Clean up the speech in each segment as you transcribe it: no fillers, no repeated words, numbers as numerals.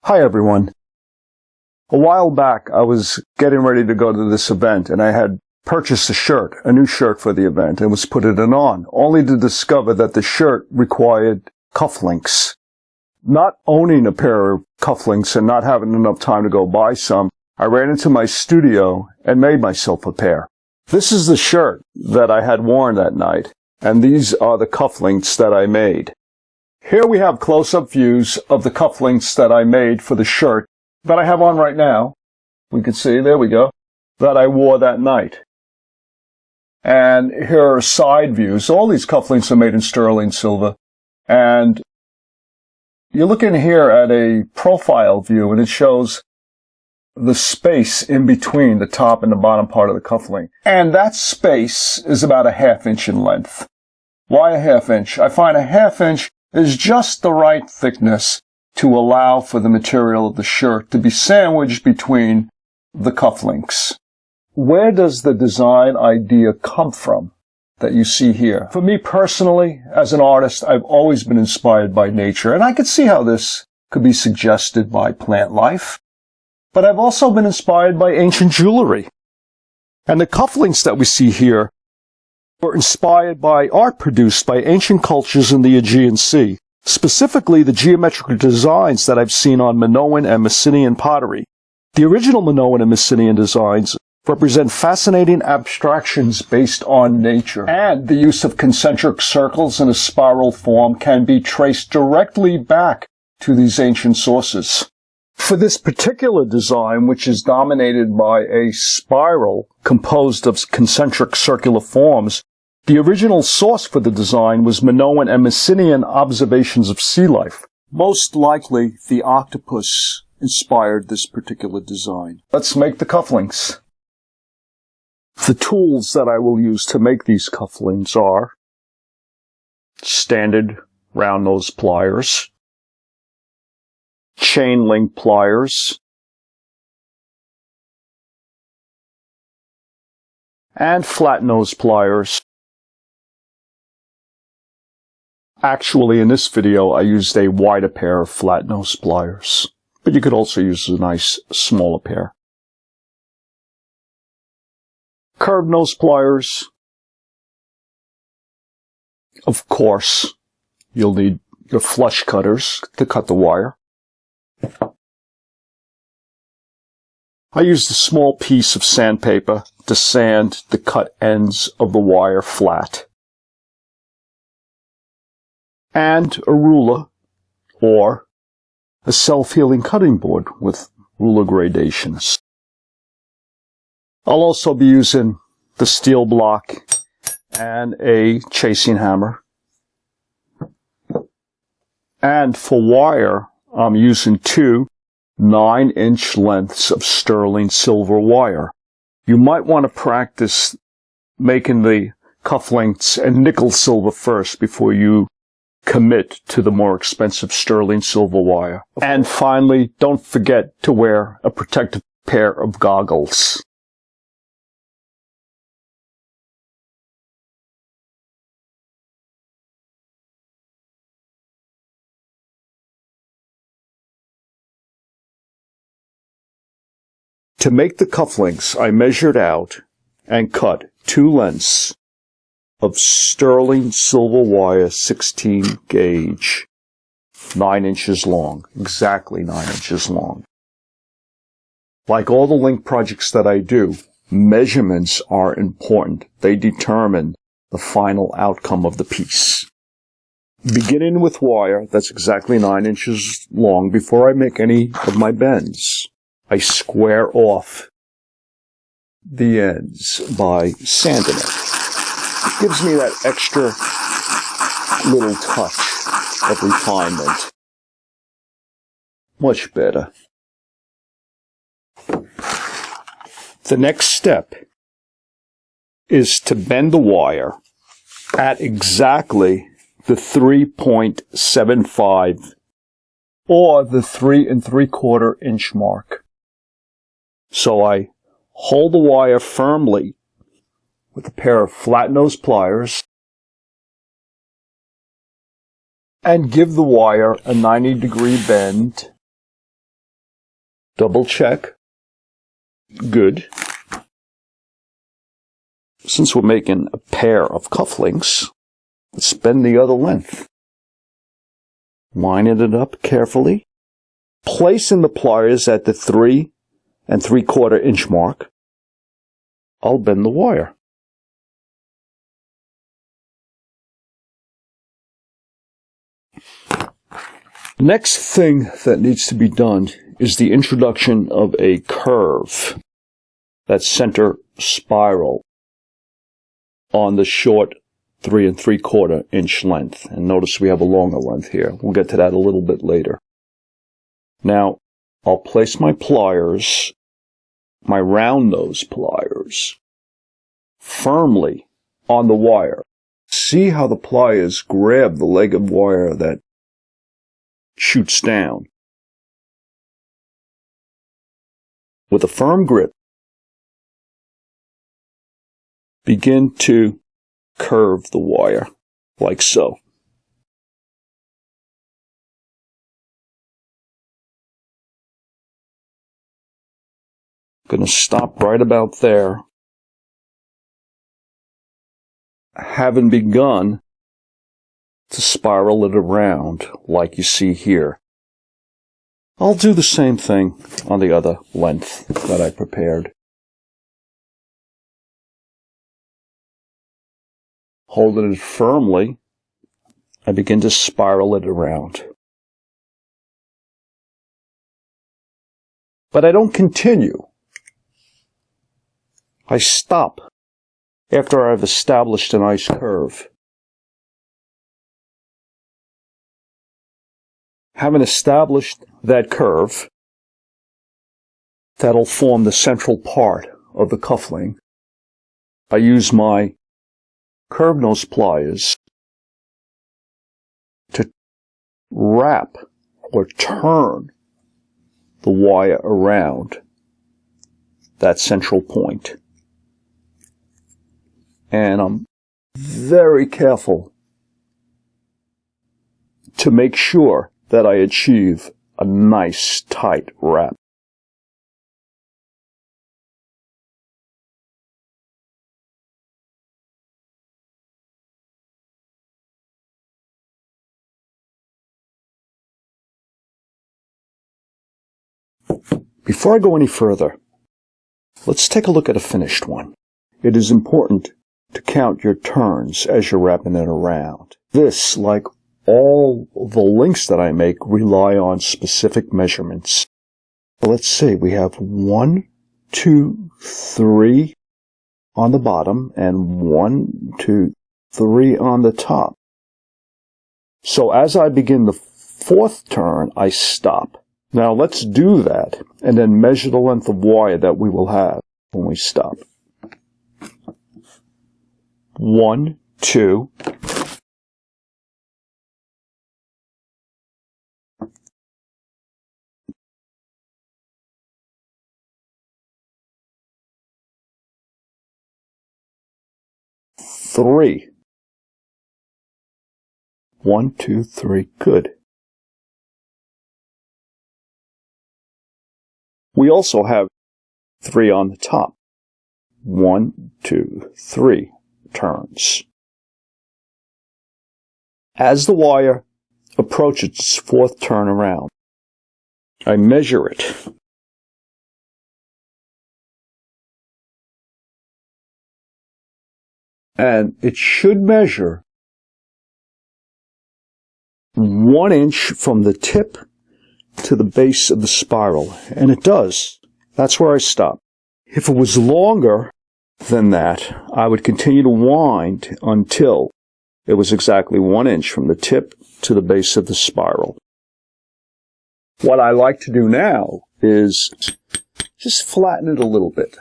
Hi everyone. A while back I was getting ready to go to this event and I had purchased a new shirt for the event and was putting it on, only to discover that the shirt required cufflinks. Not owning a pair of cufflinks and not having enough time to go buy some, I ran into my studio and made myself a pair. This is the shirt that I had worn that night, and these are the cufflinks that I made. Here we have close-up views of the cufflinks that I made for the shirt that I have on right now. We can see, there we go, that I wore that night. And here are side views. All these cufflinks are made in sterling silver. And you're looking here at a profile view, and it shows the space in between the top and the bottom part of the cufflink. And that space is about a ½ inch in length. Why a ½ inch? I find a ½ inch is just the right thickness to allow for the material of the shirt to be sandwiched between the cufflinks. Where does the design idea come from that you see here? For me personally, as an artist, I've always been inspired by nature, and I could see how this could be suggested by plant life. But I've also been inspired by ancient jewelry. And the cufflinks that we see here were inspired by art produced by ancient cultures in the Aegean Sea, specifically the geometrical designs that I've seen on Minoan and Mycenaean pottery. The original Minoan and Mycenaean designs represent fascinating abstractions based on nature, and the use of concentric circles in a spiral form can be traced directly back to these ancient sources. For this particular design, which is dominated by a spiral composed of concentric circular forms, the original source for the design was Minoan and Mycenaean observations of sea life. Most likely, the octopus inspired this particular design. Let's make the cufflinks. The tools that I will use to make these cufflinks are standard round-nose pliers, chain link pliers, and flat nose pliers. Actually, in this video, I used a wider pair of flat nose pliers, but you could also use a nice smaller pair. Curved nose pliers. Of course, you'll need your flush cutters to cut the wire. I used a small piece of sandpaper to sand the cut ends of the wire flat. And a ruler, or a self-healing cutting board with ruler gradations. I'll also be using the steel block and a chasing hammer. And for wire, I'm using two 9-inch lengths of sterling silver wire. You might want to practice making the cufflinks and nickel silver first before you commit to the more expensive sterling silver wire. And finally, don't forget to wear a protective pair of goggles. To make the cufflinks, I measured out and cut 2 lengths of sterling silver wire 16 gauge, 9 inches long, exactly 9 inches long. Like all the link projects that I do, measurements are important. They determine the final outcome of the piece. Beginning with wire that's exactly 9 inches long, before I make any of my bends, I square off the ends by sanding it. It gives me that extra little touch of refinement. Much better. The next step is to bend the wire at exactly the 3.75 or the 3 3/4 inch mark. So I hold the wire firmly with a pair of flat nose pliers and give the wire a 90-degree bend Double check. Good. Since we're making a pair of cufflinks, let's bend the other length. Lining it up carefully. Placing the pliers at the 3 3/4 inch mark. I'll bend the wire. Next thing that needs to be done is the introduction of a curve, that center spiral, on the short 3 3/4 inch length. And notice we have a longer length here. We'll get to that a little bit later. Now, I'll place my pliers, my round nose pliers, firmly on the wire. See how the pliers grab the leg of wire that shoots down. With a firm grip, begin to curve the wire, like so. Going to stop right about there. Having begun to spiral it around like you see here. I'll do the same thing on the other length that I prepared. Holding it firmly, I begin to spiral it around. But I don't continue. I stop after I've established a nice curve. Having established that curve, that'll form the central part of the cufflink, I use my curve nose pliers to wrap or turn the wire around that central point. And I'm very careful to make sure that I achieve a nice tight wrap. Before I go any further, let's take a look at a finished one. It is important to count your turns as you're wrapping it around. This, like all the links that I make, rely on specific measurements. Let's see, we have 1, 2, 3 on the bottom and 1, 2, 3 on the top. So as I begin the 4th turn, I stop. Now let's do that and then measure the length of wire that we will have when we stop. 1, 2, 3. 1, 2, 3. Good. We also have 3 on the top. 1, 2, 3 turns. As the wire approaches its 4th turn around, I measure it. And it should measure 1 inch from the tip to the base of the spiral. And it does. That's where I stop. If it was longer than that, I would continue to wind until it was exactly 1 inch from the tip to the base of the spiral. What I like to do now is just flatten it a little bit.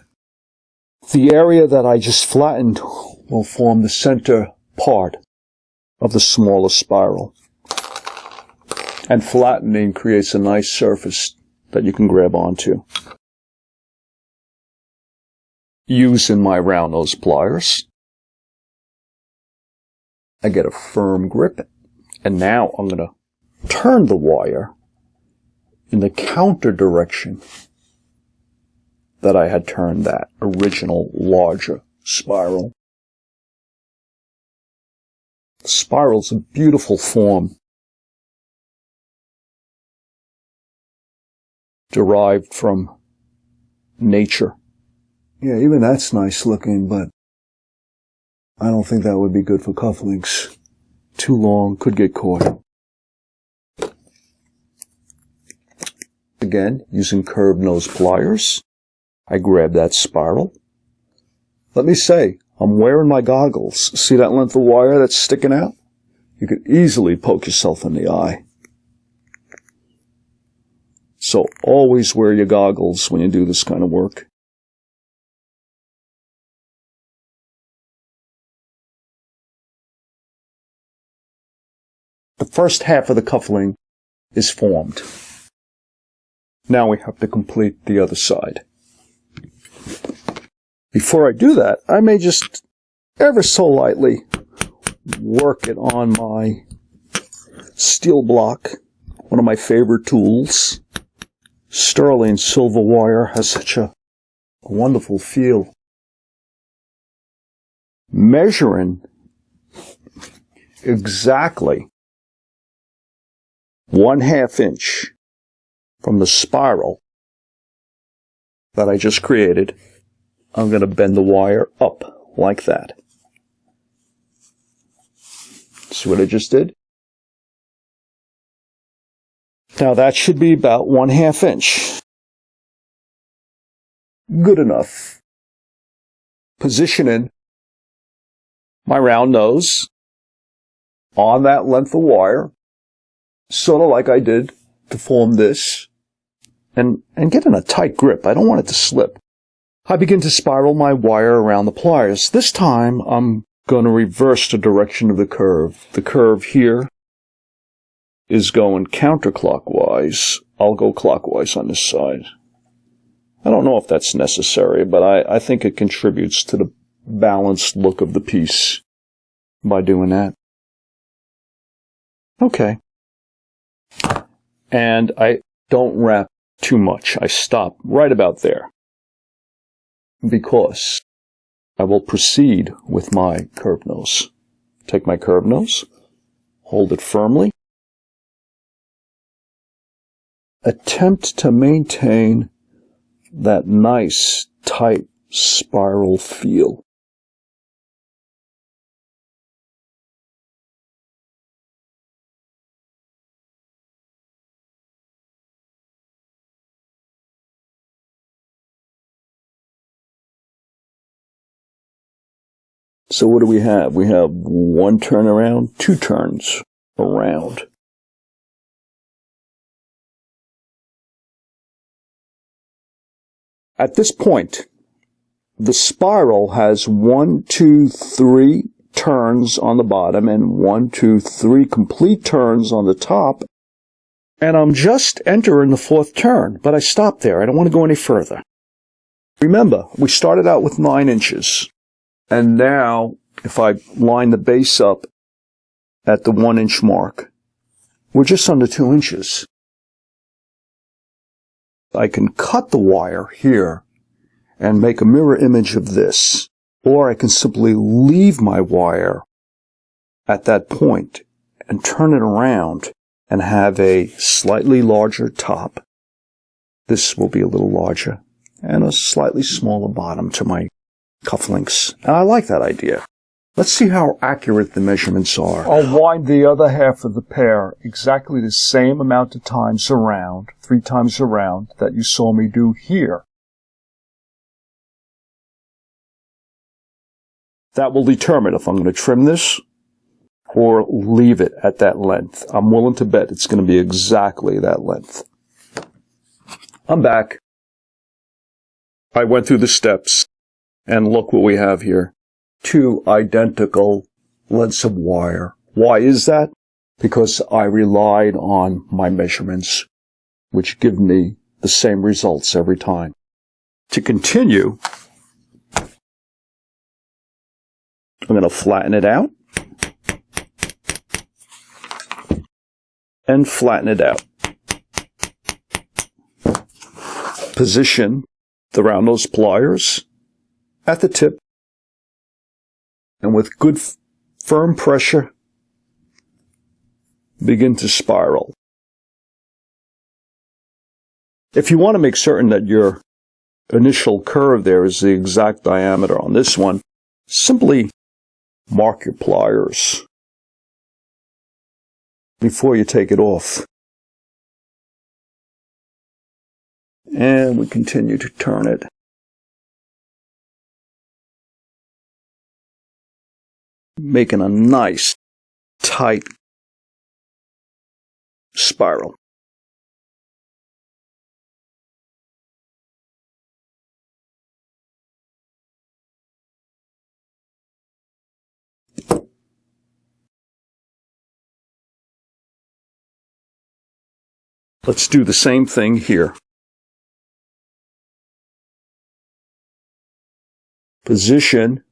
The area that I just flattened will form the center part of the smaller spiral. And flattening creates a nice surface that you can grab onto. Using my round nose pliers, I get a firm grip, and now I'm going to turn the wire in the counter direction that I had turned that original larger spiral. The spiral's a beautiful form, derived from nature. Yeah, even that's nice looking, but I don't think that would be good for cufflinks. Too long, could get caught. Again, using curved nose pliers, I grab that spiral. Let me say, I'm wearing my goggles. See that length of wire that's sticking out? You could easily poke yourself in the eye. So always wear your goggles when you do this kind of work. The first half of the cuffling is formed. Now we have to complete the other side. Before I do that, I may just ever so lightly work it on my steel block, one of my favorite tools. Sterling silver wire has such a wonderful feel. Measuring exactly 1/2 inch from the spiral that I just created, I'm going to bend the wire up like that. See what I just did? Now that should be about 1/2 inch. Good enough. Positioning my round nose on that length of wire, sort of like I did to form this, and getting a tight grip. I don't want it to slip. I begin to spiral my wire around the pliers. This time I'm going to reverse the direction of the curve. The curve here is going counterclockwise. I'll go clockwise on this side. I don't know if that's necessary, but I think it contributes to the balanced look of the piece by doing that. Okay. And I don't wrap too much. I stop right about there, because I will proceed with my curved nose. Take my curved nose, hold it firmly, attempt to maintain that nice, tight spiral feel. So what do we have? We have 1 turn around, 2 turns around. At this point, the spiral has 1, 2, 3 turns on the bottom and 1, 2, 3 complete turns on the top. And I'm just entering the 4th turn, but I stop there. I don't want to go any further. Remember, we started out with 9 inches. And now, if I line the base up at the 1 inch mark, we're just under 2 inches. I can cut the wire here and make a mirror image of this, or I can simply leave my wire at that point and turn it around and have a slightly larger top. This will be a little larger, and a slightly smaller bottom to my cufflinks. And I like that idea. Let's see how accurate the measurements are. I'll wind the other half of the pair exactly the same amount of times around, 3 times around, that you saw me do here. That will determine if I'm going to trim this or leave it at that length. I'm willing to bet it's going to be exactly that length. I'm back. I went through the steps, and look what we have here. 2 identical lengths of wire. Why is that? Because I relied on my measurements, which give me the same results every time. To continue, I'm going to flatten it out and flatten it out. Position the round nose pliers at the tip, and with good firm pressure, begin to spiral. If you want to make certain that your initial curve there is the exact diameter on this one, simply mark your pliers before you take it off. And we continue to turn it. Making a nice, tight spiral. Let's do the same thing here. Position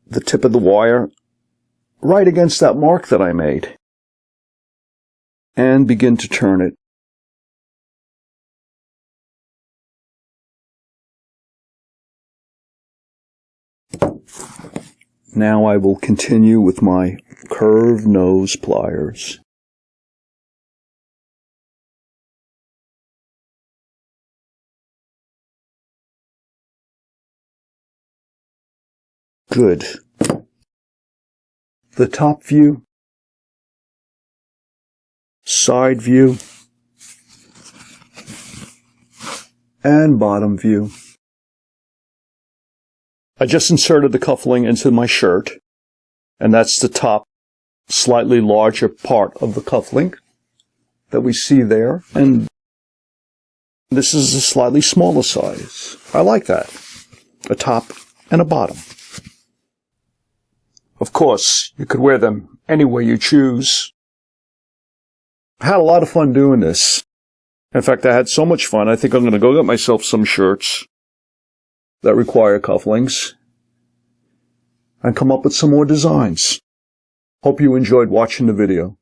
the tip of the wire right against that mark that I made, and begin to turn it. Now I will continue with my curved nose pliers. Good. The top view, side view, and bottom view. I just inserted the cufflink into my shirt, and that's the top, slightly larger part of the cufflink that we see there, and this is a slightly smaller size. I like that. A top and a bottom. Of course, you could wear them any way you choose. I had a lot of fun doing this. In fact, I had so much fun, I think I'm going to go get myself some shirts that require cufflinks and come up with some more designs. Hope you enjoyed watching the video.